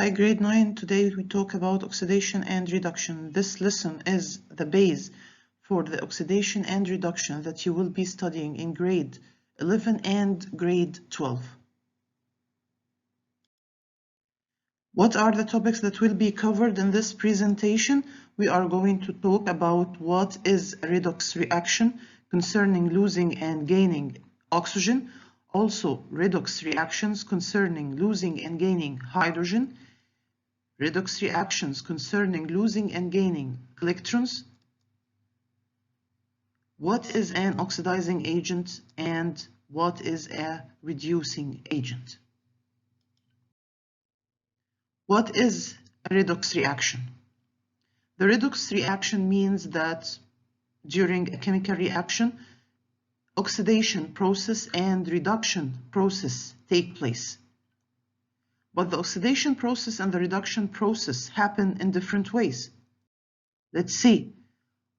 Hi, grade 9. Today we talk about oxidation and reduction. This lesson is the base for the oxidation and reduction that you will be studying in grade 11 and grade 12. What are the topics that will be covered in this presentation? We are going to talk about what is a redox reaction concerning losing and gaining oxygen, also redox reactions concerning losing and gaining hydrogen, redox reactions concerning losing and gaining electrons, what is an oxidizing agent, and what is a reducing agent. What is a redox reaction? The redox reaction means that during a chemical reaction, oxidation process and reduction process take place. But the oxidation process and the reduction process happen in different ways. Let's see.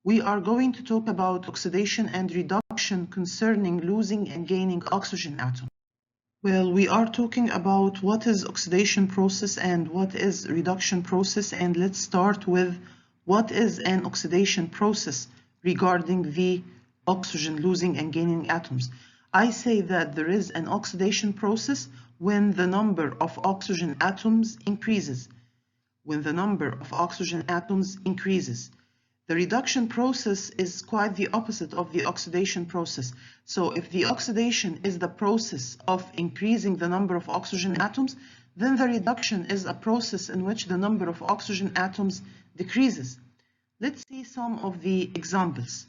We are going to talk about oxidation and reduction concerning losing and gaining oxygen atoms. Well, we are talking about what is oxidation process and what is reduction process, and let's start with what is an oxidation process regarding the oxygen losing and gaining atoms. I say that there is an oxidation process when the number of oxygen atoms increases. When the number of oxygen atoms increases. The reduction process is quite the opposite of the oxidation process. So if the oxidation is the process of increasing the number of oxygen atoms, then the reduction is a process in which the number of oxygen atoms decreases. Let's see some of the examples.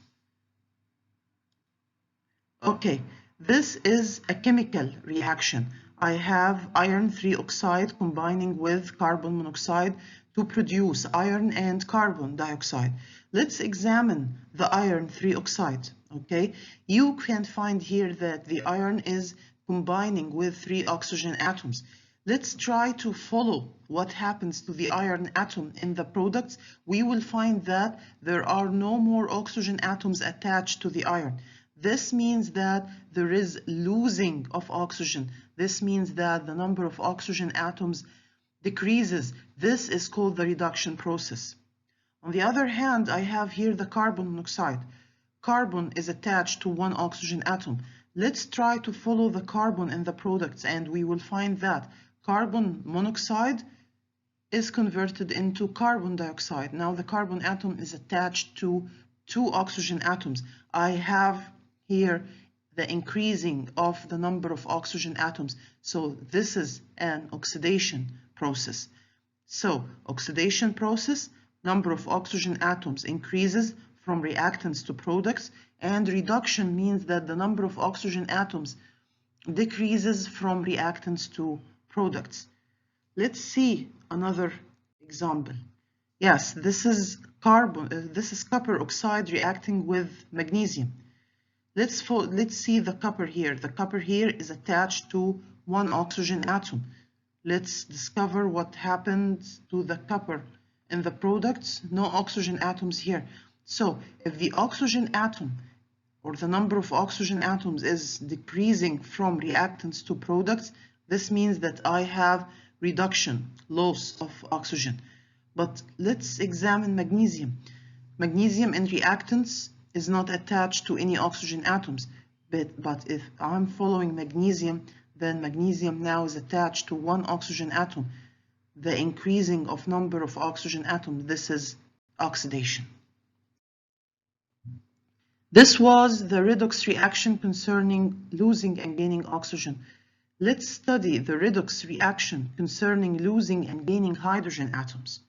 Okay, this is a chemical reaction. I have iron 3 oxide combining with carbon monoxide to produce iron and carbon dioxide. Let's examine the iron 3 oxide. Okay, you can find here that the iron is combining with 3 oxygen atoms. Let's try to follow what happens to the iron atom in the products. We will find that there are no more oxygen atoms attached to the iron. This means that there is losing of oxygen. This means that the number of oxygen atoms decreases. This is called the reduction process. On the other hand, I have here the carbon monoxide. Carbon is attached to 1 oxygen atom. Let's try to follow the carbon in the products, and we will find that carbon monoxide is converted into carbon dioxide. Now the carbon atom is attached to 2 oxygen atoms. I have here the increasing of the number of oxygen atoms. So this is an oxidation process. So oxidation process, number of oxygen atoms increases from reactants to products, and reduction means that the number of oxygen atoms decreases from reactants to products. Let's see another example. Yes, this is copper oxide reacting with magnesium. Let's see the copper here. The copper here is attached to 1 oxygen atom. Let's discover what happened to the copper in the products. No oxygen atoms here. So if the oxygen atom or the number of oxygen atoms is decreasing from reactants to products, this means that I have reduction, loss of oxygen. But let's examine magnesium. Magnesium in reactants is not attached to any oxygen atoms, but if I'm following magnesium, then magnesium now is attached to 1 oxygen atom. The increasing of number of oxygen atoms, this is oxidation. This was the redox reaction concerning losing and gaining oxygen. Let's study the redox reaction concerning losing and gaining hydrogen atoms.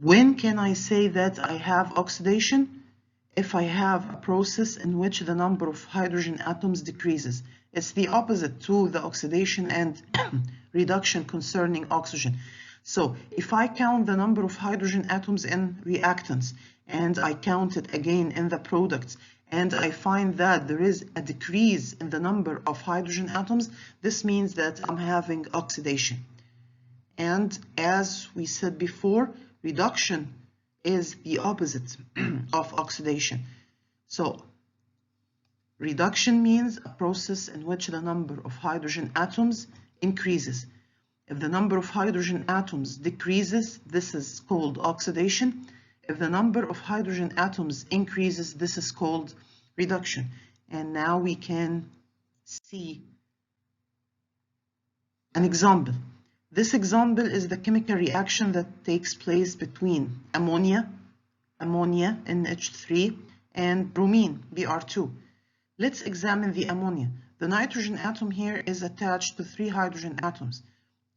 When can I say that I have oxidation? If I have a process in which the number of hydrogen atoms decreases. It's the opposite to the oxidation and reduction concerning oxygen. So if I count the number of hydrogen atoms in reactants and I count it again in the products and I find that there is a decrease in the number of hydrogen atoms, this means that I'm having oxidation. And as we said before, reduction is the opposite of oxidation. So Reduction means a process in which the number of hydrogen atoms increases. If the number of hydrogen atoms decreases, this is called oxidation. If the number of hydrogen atoms increases, this is called reduction. And now we can see an example. This example is the chemical reaction that takes place between ammonia NH3, and bromine, Br2. Let's examine the ammonia. The nitrogen atom here is attached to 3 hydrogen atoms.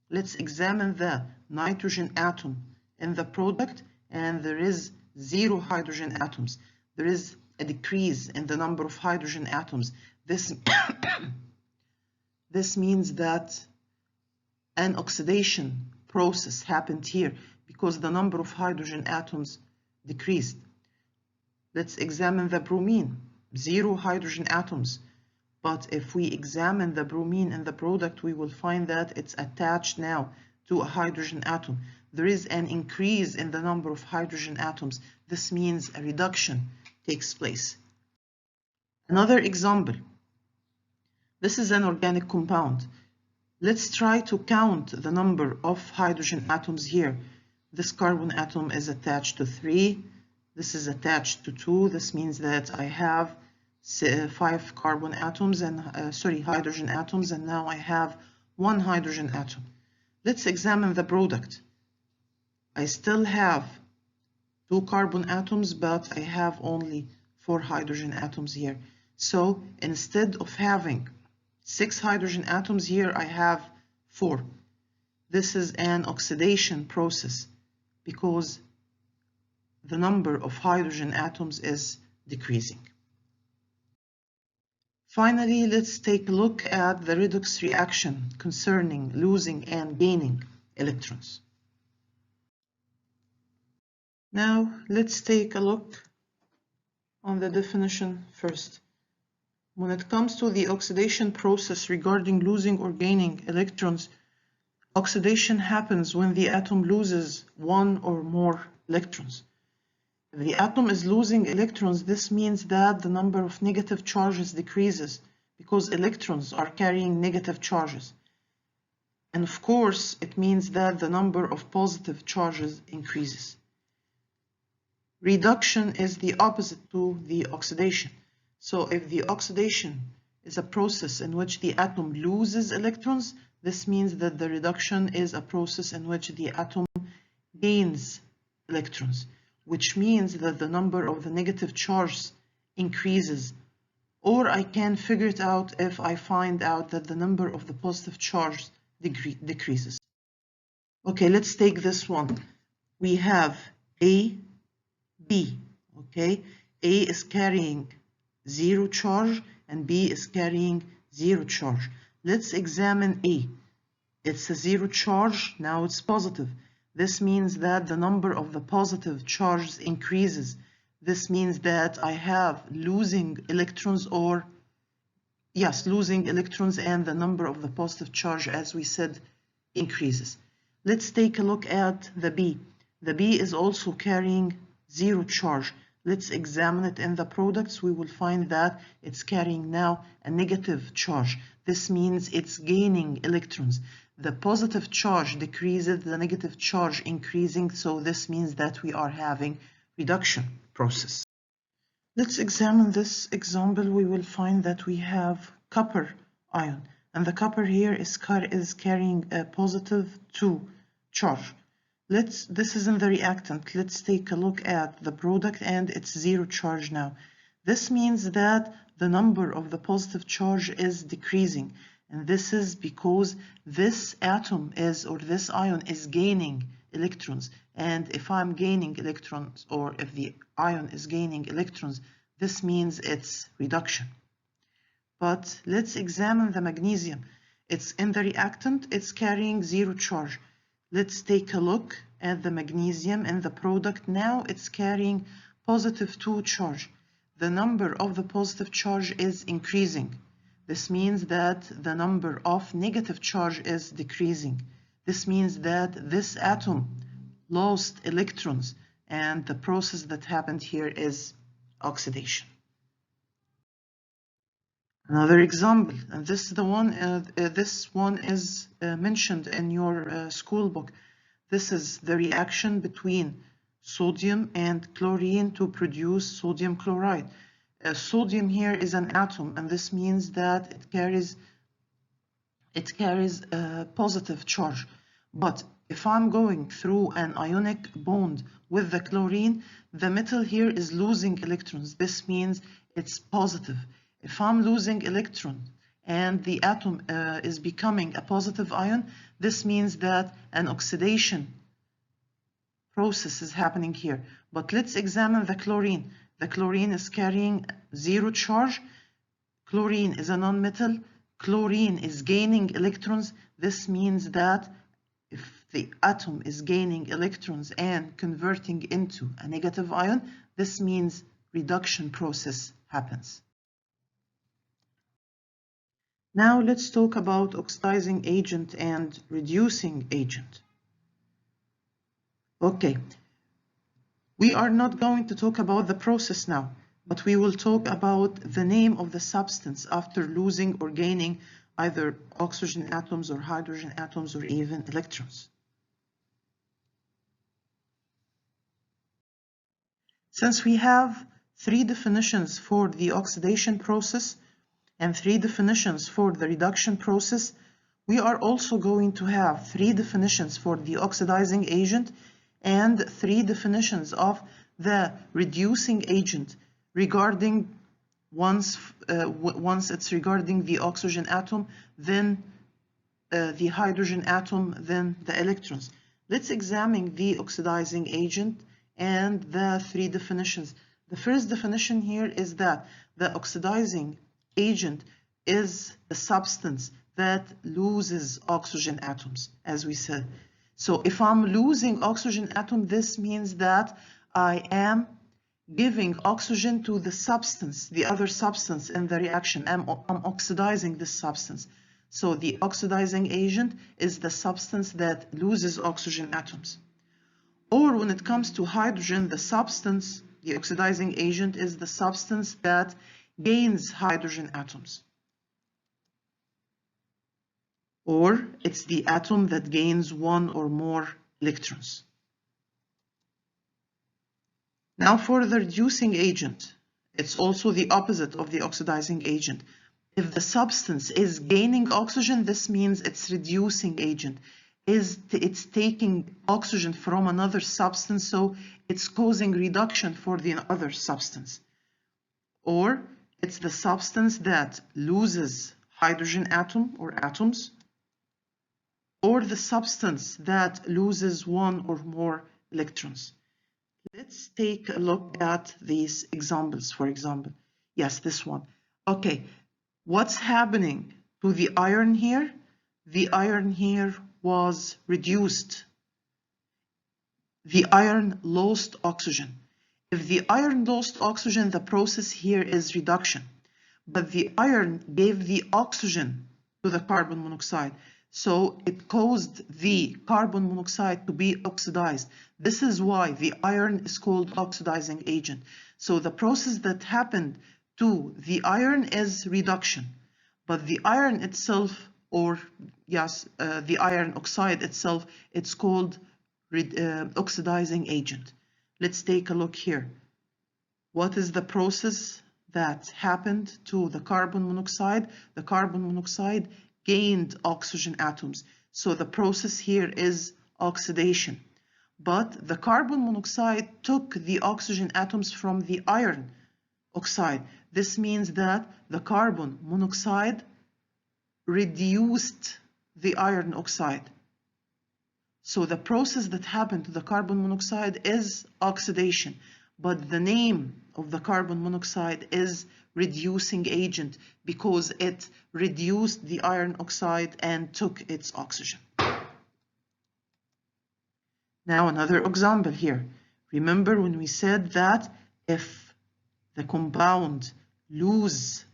Let's examine the nitrogen atom in the product, and there is 0 hydrogen atoms. There is a decrease in the number of hydrogen atoms. This means that an oxidation process happened here because the number of hydrogen atoms decreased. Let's examine the bromine. 0 hydrogen atoms. But if we examine the bromine in the product, we will find that it's attached now to a hydrogen atom. There is an increase in the number of hydrogen atoms. This means a reduction takes place. Another example. This is an organic compound. Let's try to count the number of hydrogen atoms here. This carbon atom is attached to 3. This is attached to 2. This means that I have 5 carbon atoms and hydrogen atoms, and now I have 1 hydrogen atom. Let's examine the product. I still have 2 carbon atoms, but I have only 4 hydrogen atoms here. So instead of having 6 hydrogen atoms here, I have 4. This is an oxidation process because the number of hydrogen atoms is decreasing. Finally, let's take a look at the redox reaction concerning losing and gaining electrons. Now, let's take a look on the definition first. When it comes to the oxidation process regarding losing or gaining electrons, oxidation happens when the atom loses 1 or more electrons. If the atom is losing electrons, this means that the number of negative charges decreases because electrons are carrying negative charges. And of course, it means that the number of positive charges increases. Reduction is the opposite to the oxidation. So if the oxidation is a process in which the atom loses electrons, this means that the reduction is a process in which the atom gains electrons, which means that the number of the negative charges increases. Or I can figure it out if I find out that the number of the positive charges decreases. Okay, let's take this one. We have A, B, okay? A is carrying 0 charge and B is carrying 0 charge. Let's examine A. It's a 0 charge, now it's positive. This means that the number of the positive charges increases. This means that I have losing electrons losing electrons, and the number of the positive charge, as we said, increases. Let's take a look at the B. The B is also carrying 0 charge. Let's examine it in the products. We will find that it's carrying now a negative charge. This means it's gaining electrons. The positive charge decreases, the negative charge increasing, so this means that we are having reduction process. Let's examine this example. We will find that we have copper ion, and the copper here is carrying a positive 2 charge. This is in the reactant. Let's take a look at the product, and it's 0 charge now. This means that the number of the positive charge is decreasing, and this is because this atom this ion is gaining electrons. And if I'm gaining electrons, or if the ion is gaining electrons, this means it's reduction. But let's examine the magnesium. It's in the reactant, it's carrying 0 charge. Let's take a look at the magnesium in the product. Now it's carrying positive 2 charge. The number of the positive charge is increasing. This means that the number of negative charge is decreasing. This means that this atom lost electrons, and the process that happened here is oxidation. Another example, and this is the one. This one is mentioned in your school book. This is the reaction between sodium and chlorine to produce sodium chloride. Sodium here is an atom, and this means that it carries a positive charge. But if I'm going through an ionic bond with the chlorine, the metal here is losing electrons. This means it's positive. If I'm losing electron and the atom is becoming a positive ion, this means that an oxidation process is happening here. But let's examine the chlorine. The chlorine is carrying zero charge. Chlorine is a nonmetal. Chlorine is gaining electrons. This means that if the atom is gaining electrons and converting into a negative ion, this means reduction process happens. Now let's talk about oxidizing agent and reducing agent. Okay, we are not going to talk about the process now, but we will talk about the name of the substance after losing or gaining either oxygen atoms or hydrogen atoms or even electrons. Since we have 3 definitions for the oxidation process and 3 definitions for the reduction process, we are also going to have 3 definitions for the oxidizing agent and 3 definitions of the reducing agent regarding once it's regarding the oxygen atom, then the hydrogen atom, then the electrons. Let's examine the oxidizing agent and the 3 definitions. The first definition here is that the oxidizing agent is the substance that loses oxygen atoms, as we said. So if I'm losing oxygen atom, this means that I am giving oxygen to the substance, the other substance in the reaction. I'm oxidizing this substance. So the oxidizing agent is the substance that loses oxygen atoms. Or when it comes to hydrogen, the substance, the oxidizing agent is the substance that gains hydrogen atoms. Or it's the atom that gains 1 or more electrons. Now for the reducing agent, it's also the opposite of the oxidizing agent. If the substance is gaining oxygen, this means it's reducing agent. It's taking oxygen from another substance, so it's causing reduction for the other substance. Or it's the substance that loses hydrogen atom or atoms, or the substance that loses 1 or more electrons. Let's take a look at these examples, for example. Yes, this one. Okay, what's happening to the iron here? The iron here was reduced. The iron lost oxygen. If the iron lost oxygen, the process here is reduction. But the iron gave the oxygen to the carbon monoxide. So it caused the carbon monoxide to be oxidized. This is why the iron is called oxidizing agent. So the process that happened to the iron is reduction. But the iron itself, or yes, the iron oxide itself, it's called oxidizing agent. Let's take a look here. What is the process that happened to the carbon monoxide? The carbon monoxide gained oxygen atoms. So the process here is oxidation. But the carbon monoxide took the oxygen atoms from the iron oxide. This means that the carbon monoxide reduced the iron oxide. So the process that happened to the carbon monoxide is oxidation, but the name of the carbon monoxide is reducing agent because it reduced the iron oxide and took its oxygen. Now another example here. Remember when we said that if the compound loses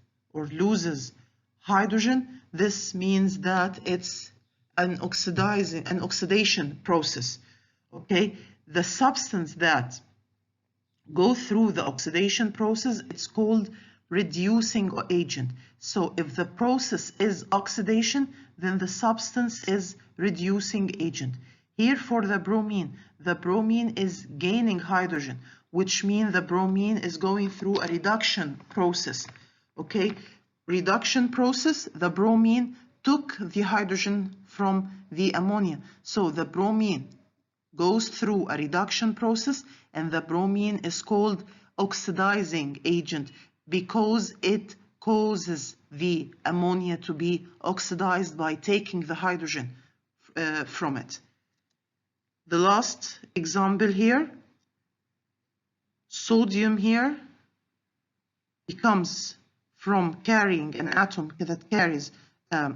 hydrogen, this means that it's an oxidation process. Okay, the substance that go through the oxidation process, it's called reducing agent. So if the process is oxidation, then the substance is reducing agent. Here for the bromine is gaining hydrogen, which means the bromine is going through a reduction process. Okay, reduction process, the bromine took the hydrogen from the ammonia. So the bromine goes through a reduction process, and the bromine is called oxidizing agent because it causes the ammonia to be oxidized by taking the hydrogen from it. The last example here, sodium here becomes from carrying an atom that carries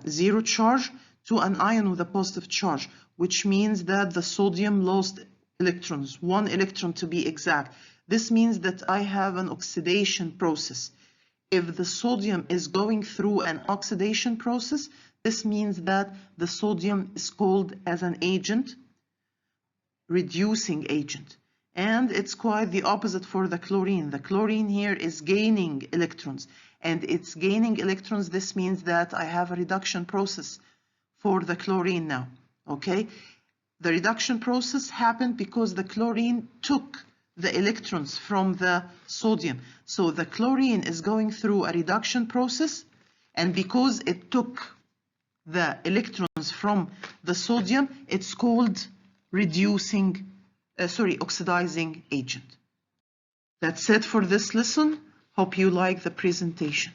0 charge to an ion with a positive charge, which means that the sodium lost electrons, 1 electron to be exact. This means that I have an oxidation process. If the sodium is going through an oxidation process, this means that the sodium is called as an agent, reducing agent. And it's quite the opposite for the chlorine. The chlorine here is gaining electrons, and it's gaining electrons. This means that I have a reduction process for the chlorine now. Okay, the reduction process happened because the chlorine took the electrons from the sodium. So the chlorine is going through a reduction process, and because it took the electrons from the sodium, it's called oxidizing agent. That's it for this lesson. Hope you like the presentation.